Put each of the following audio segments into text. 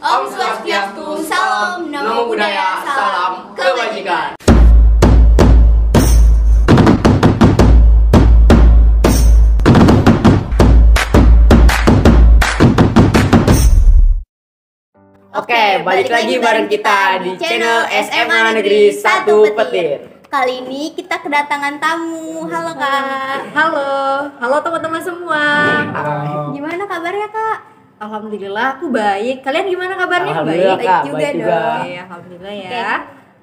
Om Swastiastu, salam, namo buddhaya, salam kebajikan. Oke, balik lagi bareng kita di channel SMA Negeri 1 Petir. Kali ini kita kedatangan tamu. Halo Kak. Halo teman-teman semua. Gimana kabarnya Kak? Alhamdulillah aku baik. Kalian gimana kabarnya? Alhamdulillah, Baik Kak, juga baik juga. dong. Oke, alhamdulillah ya. Oke,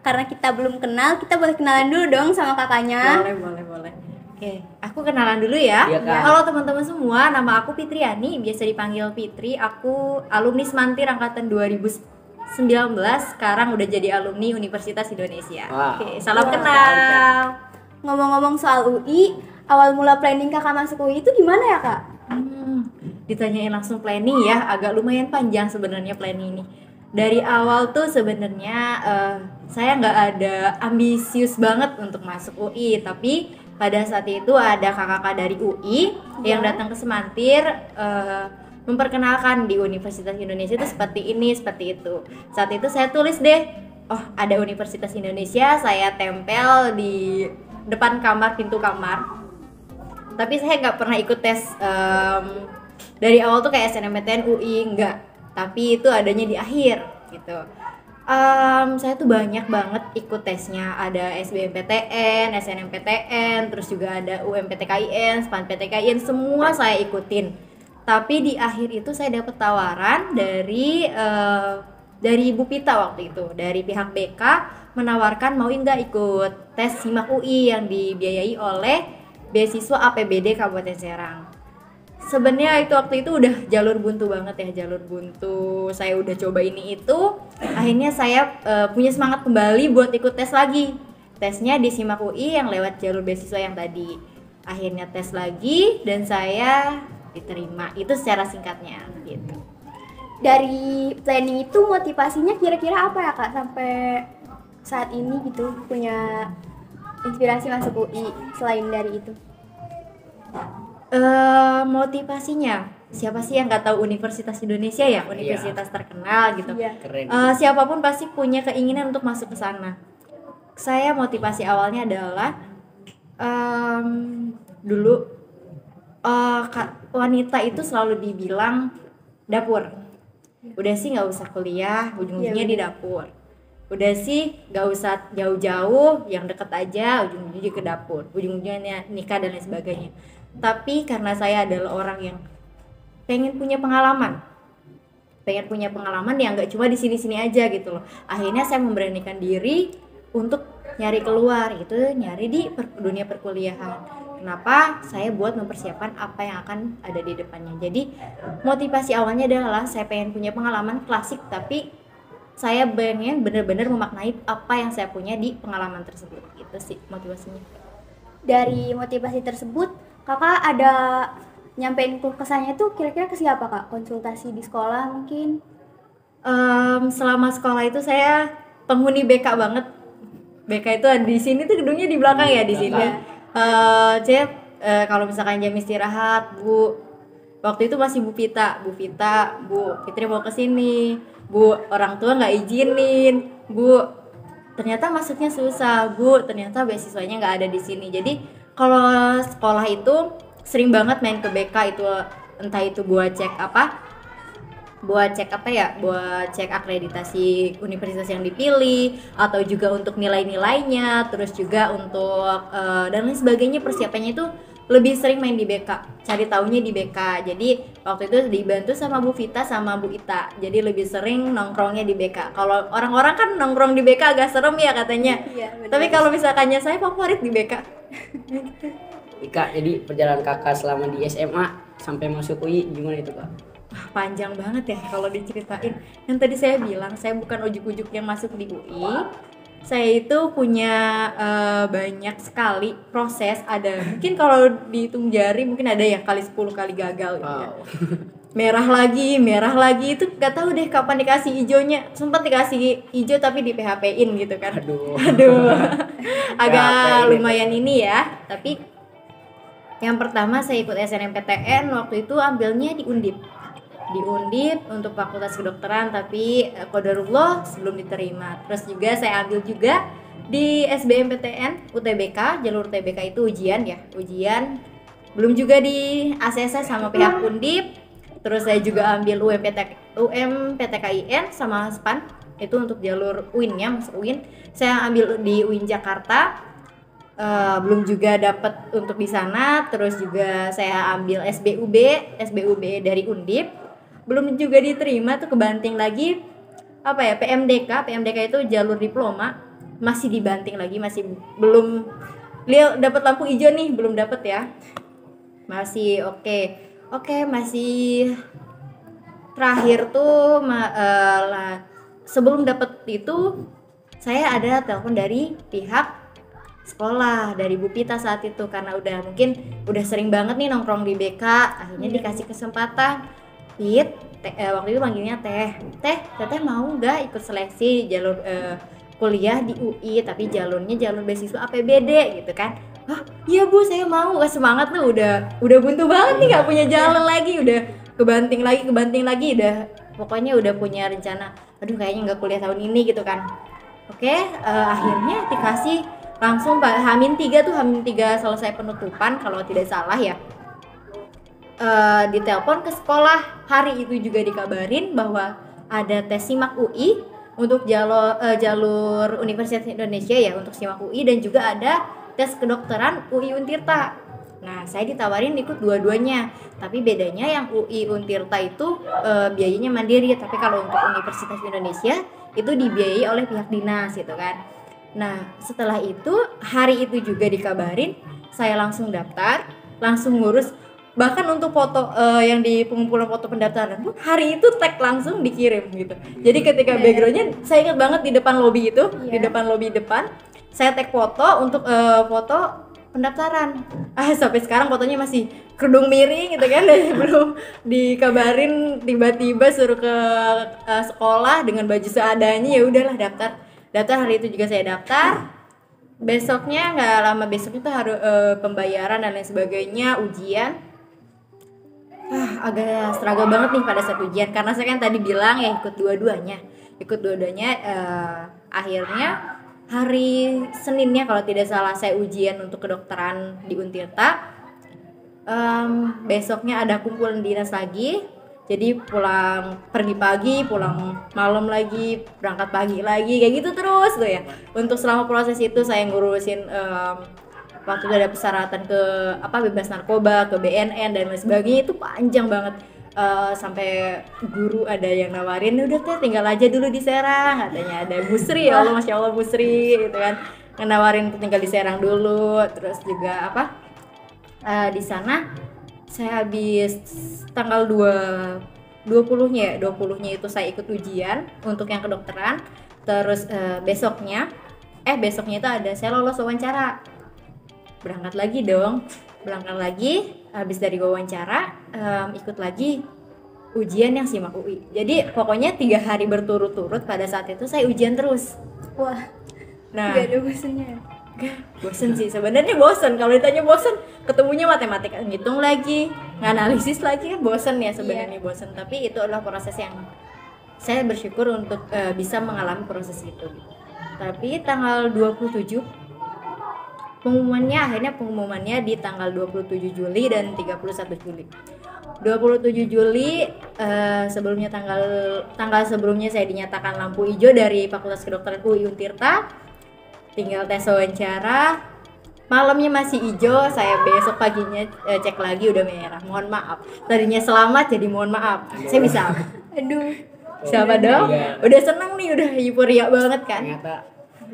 karena kita belum kenal, kita boleh kenalan dulu dong sama kakaknya. Boleh. Oke, aku kenalan dulu ya. Iya, Kak. Halo teman-teman semua, nama aku Fitriani, biasa dipanggil Fitri. Aku alumni Semantir angkatan 2019, sekarang udah jadi alumni Universitas Indonesia. Wow. Oke, salam Wow. kenal. Ngomong-ngomong soal UI, awal mula planning kakak masuk UI itu gimana ya Kak? Ditanyain langsung planning ya, agak lumayan panjang sebenarnya planning ini. Dari awal tuh sebenarnya saya nggak ada ambisius banget untuk masuk UI, tapi pada saat itu ada kakak-kakak dari UI yang datang ke Semantir memperkenalkan di Universitas Indonesia itu seperti ini, seperti itu. Saat itu saya tulis deh, oh ada Universitas Indonesia, saya tempel di depan kamar, pintu kamar. Tapi saya nggak pernah ikut tes dari awal tuh kayak SNMPTN, UI, enggak. Tapi itu adanya di akhir gitu. Saya tuh banyak banget ikut tesnya, ada SBMPTN, SNMPTN, terus juga ada UMPTKIN, SPANPTKIN, semua saya ikutin. Tapi di akhir itu saya dapat tawaran dari Ibu Pita waktu itu, dari pihak BK menawarkan mau nggak ikut tes SIMAK UI yang dibiayai oleh beasiswa APBD Kabupaten Serang. Sebenarnya waktu itu udah jalur buntu banget ya, jalur buntu. Saya udah coba ini itu, akhirnya saya punya semangat kembali buat ikut tes lagi. Tesnya di SIMAK UI yang lewat jalur beasiswa yang tadi. Akhirnya tes lagi dan saya diterima. Itu secara singkatnya gitu. Dari planning itu motivasinya kira-kira apa ya Kak sampai saat ini gitu punya inspirasi masuk UI selain dari itu? Motivasinya siapa sih yang nggak tahu Universitas Indonesia ya, universitas terkenal gitu. Iya. Keren. Siapapun pasti punya keinginan untuk masuk ke sana. Saya motivasi awalnya adalah dulu wanita itu selalu dibilang dapur. Udah sih nggak usah kuliah, ujung-ujungnya di dapur. Udah sih nggak usah jauh-jauh, yang deket aja, ujung-ujungnya ke dapur, ujung-ujungnya nikah dan lain sebagainya. Tapi karena saya adalah orang yang pengen punya pengalaman yang nggak cuma di sini-sini aja gitu loh. Akhirnya saya memberanikan diri untuk nyari keluar, gitu, nyari di dunia perkuliahan. Kenapa? Saya buat mempersiapkan apa yang akan ada di depannya. Jadi motivasi awalnya adalah saya pengen punya pengalaman klasik, tapi saya pengen benar-benar memaknai apa yang saya punya di pengalaman tersebut. Itu sih motivasinya. Dari motivasi tersebut kakak ada nyampein kesannya tuh kira-kira ke siapa Kak? Konsultasi di sekolah mungkin? Selama sekolah itu saya penghuni BK banget. BK itu ada di sini tuh, gedungnya di belakang ya, di sini. Saya kalau misalkan jam istirahat, Bu, waktu itu masih Bu Pita, Bu Fitri mau ke sini. Bu, orang tua nggak izinin. Bu, ternyata masuknya susah. Bu, ternyata beasiswanya nggak ada di sini. Jadi kalau sekolah itu sering banget main ke BK itu, entah itu buat cek akreditasi universitas yang dipilih, atau juga untuk nilai-nilainya, terus juga untuk dan lain sebagainya. Persiapannya itu lebih sering main di BK, cari taunya di BK. Jadi waktu itu dibantu sama Bu Vita sama Bu Ita, jadi lebih sering nongkrongnya di BK. Kalau orang-orang kan nongkrong di BK agak serem ya katanya. Iya, benar. Tapi kalau misalkannya saya favorit di BK. Kak, jadi perjalanan kakak selama di SMA sampai masuk UI gimana itu Kak? Panjang banget ya kalau diceritain. Yang tadi saya bilang, saya bukan ujuk-ujuk yang masuk di UI. Saya itu punya banyak sekali proses. Ada mungkin kalau dihitung jari mungkin ada yang kali 10 kali gagal gitu ya. Merah lagi itu gak tahu deh kapan dikasih hijaunya. Sempat dikasih hijau tapi di PHP-in gitu kan. Aduh. Agak lumayan ini ya. Tapi yang pertama saya ikut SNMPTN, waktu itu ambilnya di Undip. di Undip untuk Fakultas Kedokteran, tapi qadarullah sebelum diterima. Terus juga saya ambil juga di SBMPTN UTBK, jalur UTBK itu ujian ya, ujian. Belum juga di ACC sama pihak Undip. Terus saya juga ambil UMPTKIN sama SPAN, itu untuk jalur UIN-nya, masuk UIN. Saya ambil di UIN Jakarta. Belum juga dapat untuk di sana. Terus juga saya ambil SBUB dari Undip, belum juga diterima tuh, kebanting lagi apa ya, PMDK itu jalur diploma, masih dibanting lagi, masih belum dapat lampu hijau nih, belum dapat ya, masih oke, masih terakhir tuh sebelum dapat itu saya ada telepon dari pihak sekolah, dari Bu Pita saat itu, karena udah sering banget nih nongkrong di BK, akhirnya dikasih kesempatan. Pit, waktu itu panggilnya Teteh mau nggak ikut seleksi jalur kuliah di UI, tapi jalurnya jalur beasiswa APBD gitu kan. Wah iya Bu, saya mau. Semangat tuh, udah buntu banget nih, nggak punya jalan lagi, udah kebanting lagi, udah pokoknya udah punya rencana, aduh kayaknya nggak kuliah tahun ini gitu kan. Akhirnya dikasih langsung H-3 selesai penutupan kalau tidak salah ya. Ditelepon ke sekolah, hari itu juga dikabarin bahwa ada tes SIMAK UI untuk jalur Universitas Indonesia ya, untuk SIMAK UI, dan juga ada tes kedokteran UI Untirta. Nah, saya ditawarin ikut dua-duanya, tapi bedanya yang UI Untirta itu biayanya mandiri, tapi kalau untuk Universitas Indonesia itu dibiayai oleh pihak dinas gitu kan. Nah, setelah itu hari itu juga dikabarin, saya langsung daftar, langsung ngurus. Bahkan untuk foto yang di pengumpulan foto pendaftaran pun hari itu tag langsung dikirim gitu. Jadi ketika backgroundnya, saya ingat banget di depan lobi itu, di depan lobi depan, saya tag foto untuk foto pendaftaran. Sampai sekarang fotonya masih kerudung miring gitu kan, belum dikabarin, tiba-tiba suruh ke sekolah dengan baju seadanya, ya udahlah daftar hari itu juga saya daftar. Besoknya nggak lama, besoknya tuh harus pembayaran dan lain sebagainya, ujian. Agak struggle banget nih pada saat ujian, karena saya kan tadi bilang ya ikut dua-duanya. Akhirnya hari Seninnya kalau tidak salah saya ujian untuk kedokteran di Untirta. Besoknya ada kumpulan dinas lagi. Jadi pergi pagi, pulang malam lagi, berangkat pagi lagi, kayak gitu terus tuh ya. Untuk selama proses itu saya ngurusin waktu itu ada persyaratan ke bebas narkoba, ke BNN dan lain sebagainya, itu panjang banget. Sampai guru ada yang nawarin, udah Teh tinggal aja dulu di Serang, katanya ada Bu Sri, ya Allah, Masya Allah Bu Sri gitu kan, nawarin tinggal di Serang dulu. Terus juga di sana saya habis tanggal 20-nya itu saya ikut ujian untuk yang kedokteran. Terus besoknya itu ada saya lolos wawancara, berangkat lagi habis dari wawancara, ikut lagi ujian yang SIMAK UI. Jadi pokoknya 3 hari berturut-turut pada saat itu saya ujian terus. Wah, nah gak ada bosannya. Bosen sih sebenarnya, kalau ditanya bosen, ketemunya matematika, ngitung lagi, nganalisis lagi, kan bosen ya sebenarnya. Bosen, tapi itu adalah proses yang saya bersyukur untuk bisa mengalami proses itu. Tapi tanggal 27 pengumumannya di tanggal 27 Juli dan 31 Juli. 27 Juli sebelumnya tanggal sebelumnya saya dinyatakan lampu hijau dari Fakultas Kedokteran UI Untirta. Tinggal tes wawancara, malamnya masih hijau, saya besok paginya cek lagi udah merah. Mohon maaf, tadinya selamat jadi mohon maaf. Saya bisa apa? Aduh, siapa dong? Udah seneng nih, udah euforia banget kan.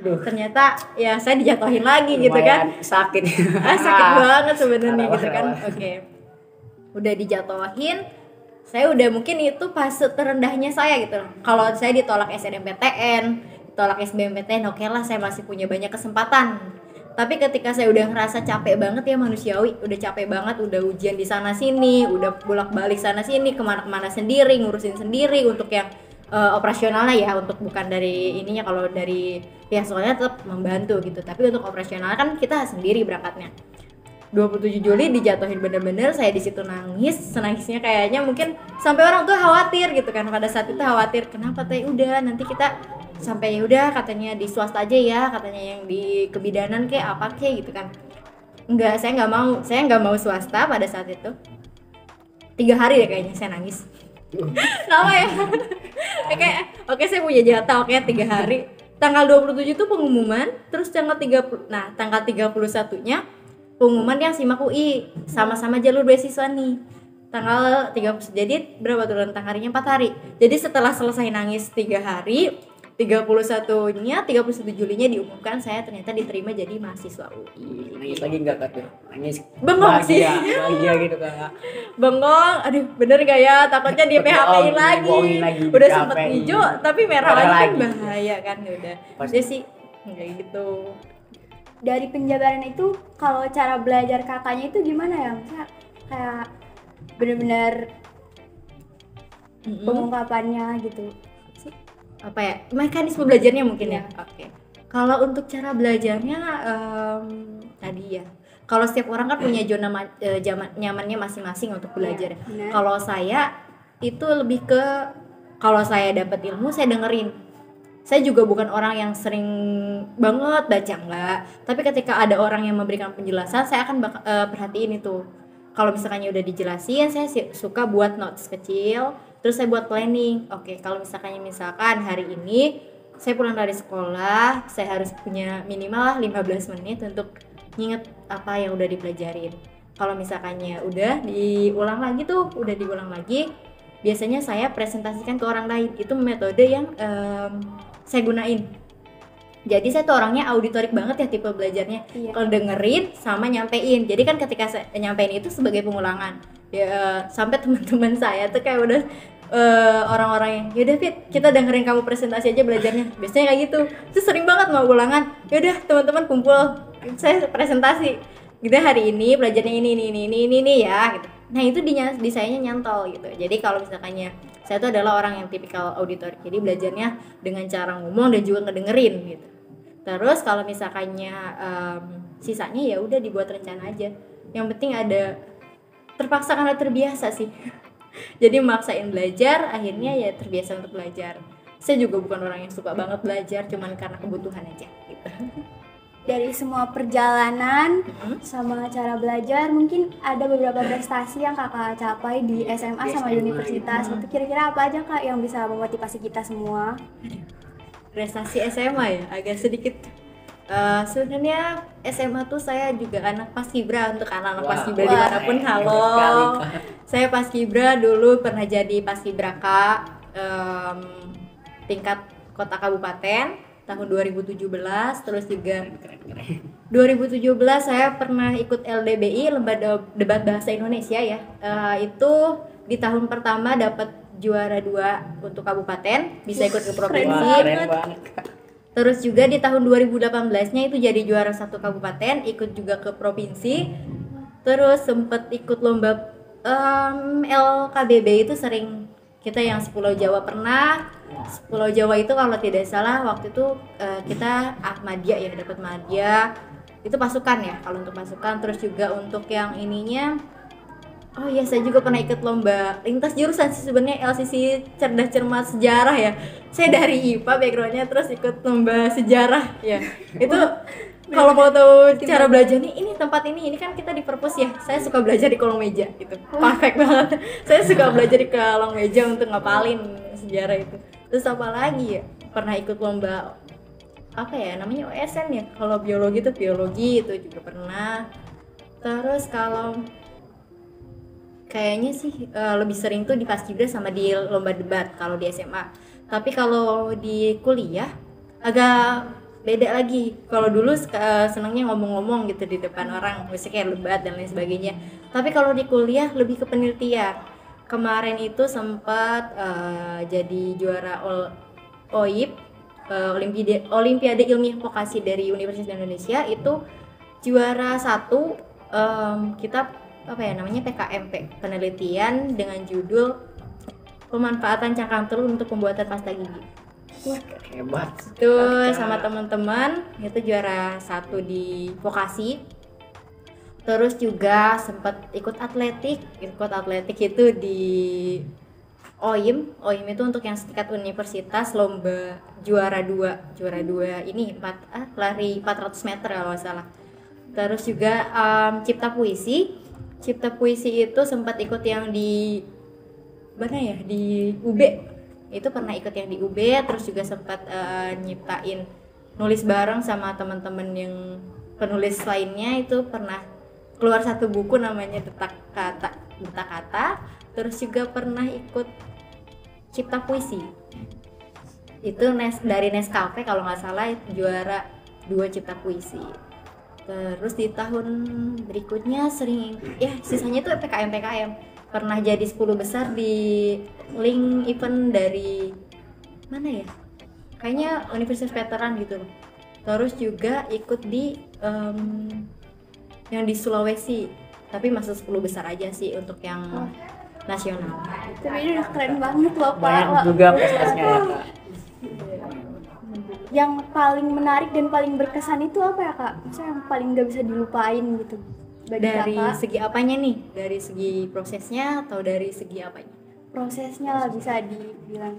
Ternyata ya saya dijatuhin lagi gitu kan. Sakit. Sakit banget sebenarnya gitu kan. Oke. Udah dijatuhin, saya udah mungkin itu fase terendahnya saya gitu. Kalau saya ditolak SNMPTN, tolak SBMPTN, oke lah, saya masih punya banyak kesempatan. Tapi ketika saya udah ngerasa capek banget ya, manusiawi, udah capek banget, udah ujian di sana sini, udah bolak-balik sana sini, kemana-kemana sendiri, ngurusin sendiri untuk yang operasionalnya ya, untuk bukan dari ininya, kalau dari pihak sekolahnya tetap membantu gitu, tapi untuk operasional kan kita sendiri berangkatnya. 27 Juli dijatuhin bener-bener, saya di situ nangis, senangisnya kayaknya mungkin sampai orang tuh khawatir gitu kan. Pada saat itu khawatir, kenapa teh, udah nanti kita sampai udah katanya di swasta aja ya, katanya yang di kebidanan kayak apa kayak gitu kan. Enggak, saya nggak mau swasta pada saat itu. 3 hari deh kayaknya saya nangis. Lama ya. Kayak oke, saya punya jatah, oke 3 hari. Tanggal 27 itu pengumuman, terus tanggal 30, nah tanggal 31-nya pengumuman yang SIMAK UI, sama-sama jalur beasiswa nih. Tanggal 30, jadi berapa tuh rentang harinya? 4 hari. Jadi setelah selesai nangis 3 hari, 31-nya, 31 Julinya diumumkan saya ternyata diterima jadi mahasiswa UI. Nangis lagi enggak Kak? Nangis Bengong sih. Bahagia gitu Kak. Bengong, aduh bener gak ya, takutnya di PHP-in lagi. Bohongin lagi, Udah di sempet PHP-in. hijau tapi merah Merah lagi kan lagi. bahaya kan, ya udah. Pasti. Dia sih kayak gitu. Dari penjabaran itu, kalau cara belajar kakaknya itu gimana ya? Misalnya kayak benar-benar pengungkapannya gitu. Apa ya, mekanisme belajarnya mungkin ya. Iya. Oke. Kalau untuk cara belajarnya tadi ya, kalau setiap orang kan punya zona nyamannya masing-masing untuk belajar. Iya, benar. Kalau saya itu lebih ke, kalau saya dapat ilmu saya dengerin. Saya juga bukan orang yang sering banget baca, enggak, tapi ketika ada orang yang memberikan penjelasan saya akan perhatiin itu. Kalau misalkannya udah dijelasin, saya suka buat notes kecil, terus saya buat planning. Oke, kalau misalkan hari ini saya pulang dari sekolah, saya harus punya minimal 15 menit untuk nginget apa yang udah dipelajarin. Kalau misalkannya udah diulang lagi, biasanya saya presentasikan ke orang lain. Itu metode yang saya gunain. Jadi saya tuh orangnya auditorik banget ya tipe belajarnya. Iya. Kalau dengerin sama nyampein. Jadi kan ketika saya nyampein itu sebagai pengulangan. Ya, sampai teman-teman saya tuh kayak udah orang-orang yang, yaudah Fit, kita dengerin kamu presentasi aja belajarnya. Biasanya kayak gitu. Terus sering banget mau ulangan. Yaudah teman-teman kumpul, saya presentasi. Kita hari ini belajarnya ini ya gitu. Nah itu di sayanya nyantol gitu. Jadi kalau misalkannya saya tuh adalah orang yang tipikal auditorik, jadi belajarnya dengan cara ngomong dan juga ngedengerin gitu. Terus kalau misalkannya sisanya ya udah dibuat rencana aja. Yang penting ada, terpaksa karena terbiasa sih. Jadi maksain belajar, akhirnya ya terbiasa untuk belajar. Saya juga bukan orang yang suka banget belajar, cuman karena kebutuhan aja gitu. Dari semua perjalanan sama cara belajar, mungkin ada beberapa prestasi yang kakak capai di SMA Di sama SMA, universitas. Itu kira-kira apa aja kak yang bisa memotivasi kita semua? Prestasi SMA ya, agak sedikit. Sebenarnya SMA tuh saya juga anak paskibra. Untuk anak-anak Wah, paskibra wah, dimanapun, keren halo. sekali, Kak. Saya paskibra dulu pernah jadi paskibraka tingkat kota kabupaten tahun 2017. Terus juga 2017 saya pernah ikut LDBI, Lomba Debat Bahasa Indonesia ya. Itu di tahun pertama dapat juara 2 untuk kabupaten, bisa ikut ke provinsi. Wah, keren banget Kak. Terus juga di tahun 2018-nya itu jadi juara 1 kabupaten, ikut juga ke provinsi. Terus sempet ikut lomba LKBB, itu sering kita yang Pulau Jawa pernah. Pulau Jawa itu kalau tidak salah waktu itu kita Ahmadiyah ya, dapat Ahmadiyah. Itu pasukan ya kalau untuk pasukan. Terus juga untuk yang ininya, oh iya saya juga pernah ikut lomba lintas jurusan sih sebenarnya, LCC Cerdas Cermat Sejarah ya. Saya dari IPA backgroundnya, terus ikut lomba sejarah ya. Itu kalau mau tahu cara belajar nih, ini tempat ini kan kita di perpus ya. Saya suka belajar di kolong meja gitu. Perfect banget. Saya suka belajar di kolong meja untuk ngapalin sejarah itu. Terus apa lagi ya? Pernah ikut lomba apa ya namanya, OSN ya. Kalau biologi itu juga pernah. Terus kalau kayaknya sih lebih sering tuh di paskibra sama di lomba debat kalau di SMA. Tapi kalau di kuliah agak beda lagi. Kalau dulu senangnya ngomong-ngomong gitu di depan orang, misalnya kayak debat dan lain sebagainya. Tapi kalau di kuliah lebih ke penelitian. Kemarin itu sempat jadi juara OIP, Olimpiade Ilmiah Vokasi dari Universitas Indonesia. Itu juara 1, kita apa ya namanya, PKMP, penelitian dengan judul pemanfaatan cangkang telur untuk pembuatan pasta gigi. Wah, hebat. Itu sama teman-teman, itu juara 1 di vokasi. Terus juga sempat ikut atletik itu di OIM itu untuk yang setingkat universitas, lomba juara dua ini lari 400 meter kalau nggak salah. Terus juga cipta puisi itu sempat ikut yang di mana ya, di UB, itu pernah ikut yang di UB. Terus juga sempat nyiptain nulis bareng sama teman-teman yang penulis lainnya, itu pernah keluar satu buku namanya Detak Kata. Terus juga pernah ikut cipta puisi itu dari Nescafe kalau nggak salah, juara 2 cipta puisi. Terus di tahun berikutnya sering ya, sisanya itu PKM pernah jadi 10 besar di link event dari mana ya, kayaknya Universitas Veteran gitu loh. Terus juga ikut di yang di Sulawesi, tapi masuk 10 besar aja sih untuk yang nasional. Tapi ini udah keren banget loh Pak. Banyak juga prestasinya ya Kak. Yang paling menarik dan paling berkesan itu apa ya Kak? Maksudnya yang paling gak bisa dilupain gitu bagi Dari Kakak? segi apanya nih? Dari segi prosesnya atau dari segi apanya? Prosesnya lah bisa dibilang.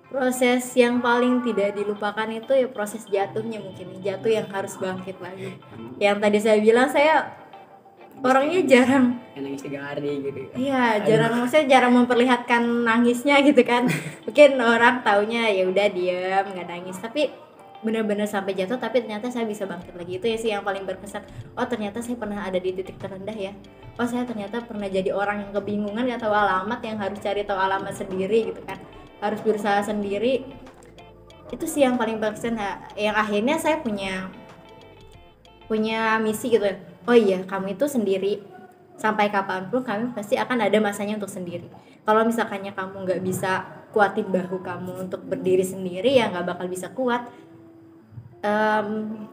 Proses yang paling tidak dilupakan itu ya proses jatuhnya, mungkin jatuh yang harus bangkit lagi. Yang tadi saya bilang, saya orangnya jarang, Yang nangis 3 hari gitu. iya jarang memperlihatkan nangisnya gitu kan. Mungkin orang taunya ya udah diam nggak nangis, tapi benar-benar sampai jatuh tapi ternyata saya bisa bangkit lagi. Itu ya sih yang paling berkesan. Oh ternyata saya pernah ada di titik terendah ya. Oh saya ternyata pernah jadi orang yang kebingungan nggak tahu alamat, yang harus cari tahu alamat sendiri gitu kan, harus berusaha sendiri. Itu sih yang paling berkesan ya. Yang akhirnya saya punya misi gitu ya. Oh iya, kamu itu sendiri, sampai kapanpun kami pasti akan ada masanya untuk sendiri. Kalau misalkannya kamu nggak bisa kuatin bahu kamu untuk berdiri sendiri, ya nggak bakal bisa kuat.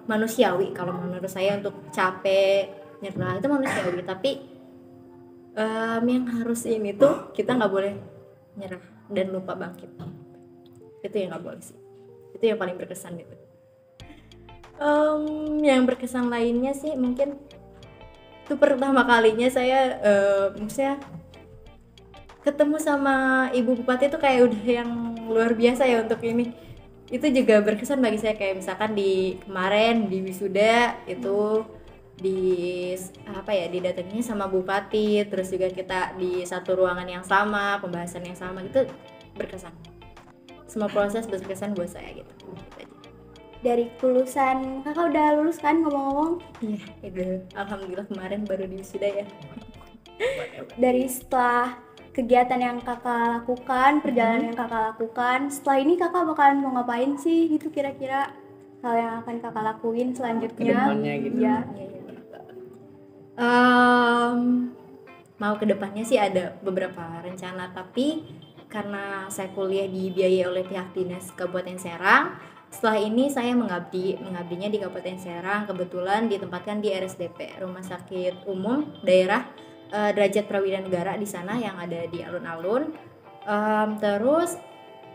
Manusiawi kalau menurut saya untuk capek nyerah itu manusiawi, tapi yang harus ini tuh kita nggak boleh nyerah dan lupa bangkit. Itu yang nggak boleh sih. Itu yang paling berkesan gitu. Yang berkesan lainnya sih mungkin itu pertama kalinya saya maksudnya ketemu sama Ibu Bupati itu kayak udah yang luar biasa ya untuk ini. Itu juga berkesan bagi saya, kayak misalkan di kemarin di wisuda itu didatanginya sama Bupati, terus juga kita di satu ruangan yang sama, pembahasan yang sama, itu berkesan. Semua proses berkesan buat saya gitu. Dari kelulusan, Kakak udah lulus kan ngomong-ngomong? Iya, itu alhamdulillah kemarin baru di wisuda ya. Dari setelah kegiatan yang Kakak lakukan, perjalanan yang Kakak lakukan, setelah ini Kakak bakalan mau ngapain sih gitu kira-kira? Hal yang akan Kakak lakuin selanjutnya? Kedepannya gitu. Ya. Mau kedepannya sih ada beberapa rencana, tapi karena saya kuliah dibiayai oleh pihak dinas Kabupaten Serang, setelah ini saya mengabdinya di Kabupaten Serang, kebetulan ditempatkan di RSDP Rumah Sakit Umum Daerah Derajat Prawidanegara di sana yang ada di alun-alun. Terus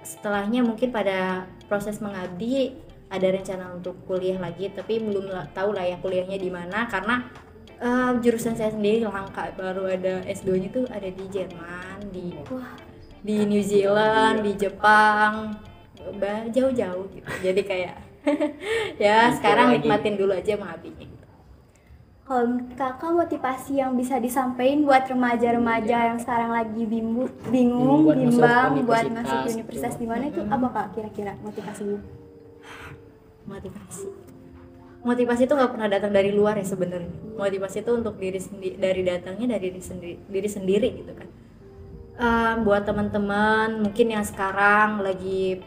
setelahnya mungkin pada proses mengabdi ada rencana untuk kuliah lagi, tapi belum tahu lah ya kuliahnya di mana, karena jurusan saya sendiri langka, baru ada S2-nya tuh ada di Jerman, di New Zealand, di Jepang, jauh-jauh gitu. Jadi kayak ya sekarang nikmatin dulu aja mengabdinya. Kalau menurut Kakak motivasi yang bisa disampaikan buat remaja-remaja yang sekarang lagi bingung, bimbang buat masuk universitas di mana itu apa Kak kira-kira motivasinya? Motivasi itu nggak pernah datang dari luar ya sebenarnya. Motivasi itu untuk diri sendiri, datangnya dari diri sendiri gitu kan. Buat teman-teman mungkin yang sekarang lagi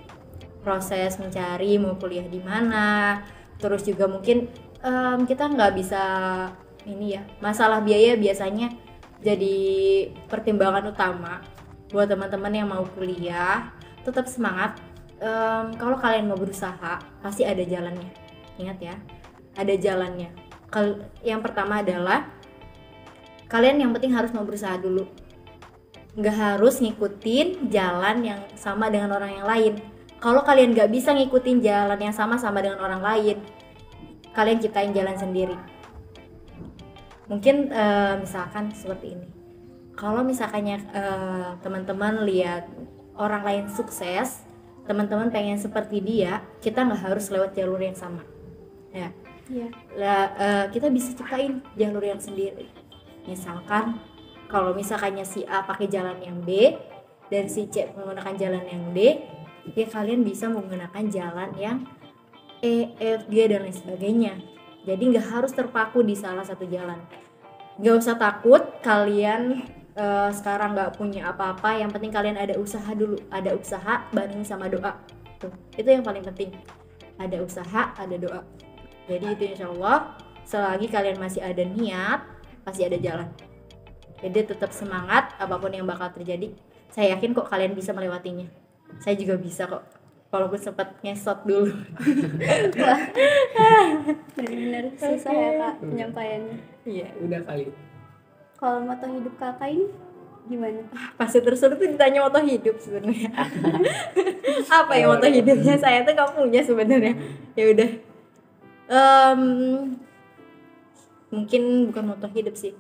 proses mencari mau kuliah di mana, terus juga mungkin kita nggak bisa ini ya, masalah biaya biasanya jadi pertimbangan utama buat teman-teman yang mau kuliah. Tetap semangat, kalau kalian mau berusaha pasti ada jalannya, ingat ya, ada jalannya. Yang pertama adalah kalian yang penting harus mau berusaha dulu, nggak harus ngikutin jalan yang sama dengan orang yang lain. Kalau kalian nggak bisa ngikutin jalan yang sama dengan orang lain, kalian ciptain jalan sendiri. Mungkin misalkan seperti ini. Kalau misalkannya teman-teman lihat orang lain sukses, teman-teman pengen seperti dia, kita nggak harus lewat jalur yang sama. Ya. Iya. Kita bisa ciptain jalur yang sendiri. Misalkan kalau misalkannya si A pakai jalan yang B dan si C menggunakan jalan yang D, ya kalian bisa menggunakan jalan yang E, F, G dan lain sebagainya. Jadi nggak harus terpaku di salah satu jalan. Nggak usah takut kalian sekarang nggak punya apa-apa. Yang penting kalian ada usaha dulu. Ada usaha bareng sama doa. Tuh, itu yang paling penting. Ada usaha, ada doa. Jadi itu insya Allah selagi kalian masih ada niat, pasti ada jalan. Jadi tetap semangat apapun yang bakal terjadi. Saya yakin kok kalian bisa melewatinya. Saya juga bisa kok. Walaupun sempat ngesot dulu. Benar-benar susah ya kak penyampaiannya. Iya. Udah kali. Kalau moto hidup kakak ini gimana? Pasti tersuruh tuh ditanya moto hidup sebenarnya. Apa ya moto hidupnya? Saya tuh nggak punya sebenarnya. Ya udah. Mungkin bukan moto hidup sih.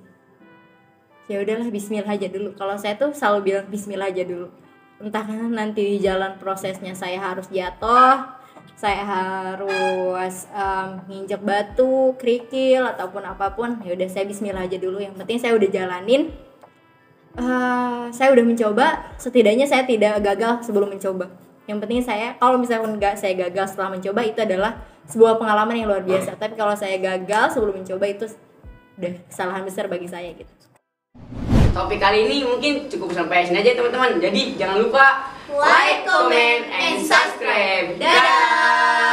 Ya udahlah, Bismillah aja dulu. Kalau saya tuh selalu bilang Bismillah aja dulu. Entah nanti di jalan prosesnya saya harus jatuh, saya harus nginjek batu, kerikil ataupun apapun, ya udah saya Bismillah aja dulu. Yang penting saya udah jalanin, saya udah mencoba. Setidaknya saya tidak gagal sebelum mencoba. Yang penting saya, kalau misalnya nggak saya gagal setelah mencoba, itu adalah sebuah pengalaman yang luar biasa. Tapi kalau saya gagal sebelum mencoba, itu udah kesalahan besar bagi saya gitu. Topik kali ini mungkin cukup sampai sini aja teman-teman. Jadi jangan lupa like, comment, and subscribe. Dadah!